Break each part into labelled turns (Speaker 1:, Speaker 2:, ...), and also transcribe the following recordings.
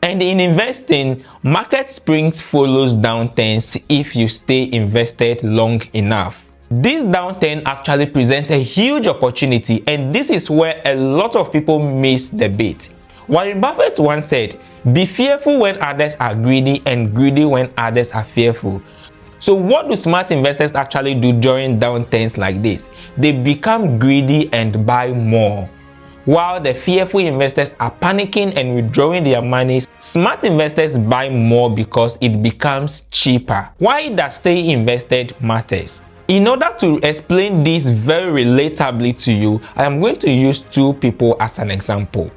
Speaker 1: And in investing, market springs follows downturns if you stay invested long enough. This downturn actually presents a huge opportunity, and this is where a lot of people miss the bait. Warren Buffett once said, "Be fearful when others are greedy and greedy when others are fearful." So what do smart investors actually do during downturns like this? They become greedy and buy more. While the fearful investors are panicking and withdrawing their money, smart investors buy more because it becomes cheaper. Why does staying invested matters? In order to explain this very relatably to you, I am going to use two people as an example.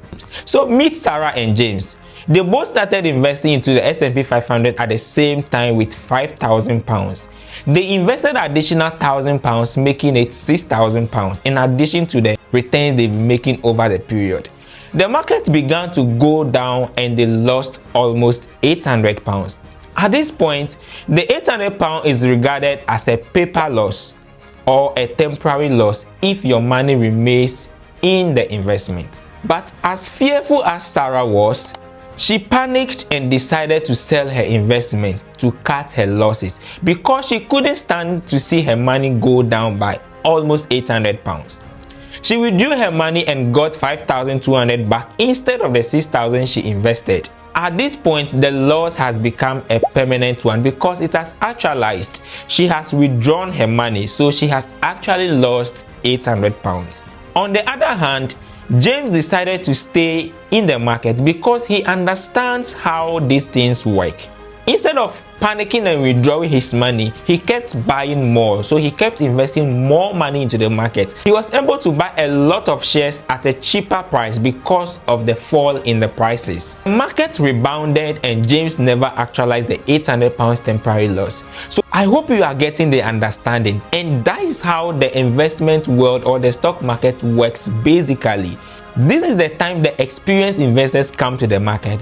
Speaker 1: So meet Sarah and James. They both started investing into the S&P 500 at the same time with £5,000. They invested additional £1,000, making it £6,000 in addition to the returns they've been making over the period. The market began to go down and they lost almost £800. At this point, the £800 is regarded as a paper loss or a temporary loss if your money remains in the investment. But as fearful as Sarah was, she panicked and decided to sell her investment to cut her losses because she couldn't stand to see her money go down by almost £800. She withdrew her money and got $5,200 back instead of the $6,000 she invested. At this point, the loss has become a permanent one because it has actualized. She has withdrawn her money, so she has actually lost £800. On the other hand, James decided to stay in the market because he understands how these things work. Instead of panicking and withdrawing his money, he kept buying more, so he kept investing more money into the market. He was able to buy a lot of shares at a cheaper price because of the fall in the prices. The market rebounded and James never actualized the £800 temporary loss. So I hope you are getting the understanding, and that is how the investment world or the stock market works basically. This is the time the experienced investors come to the market.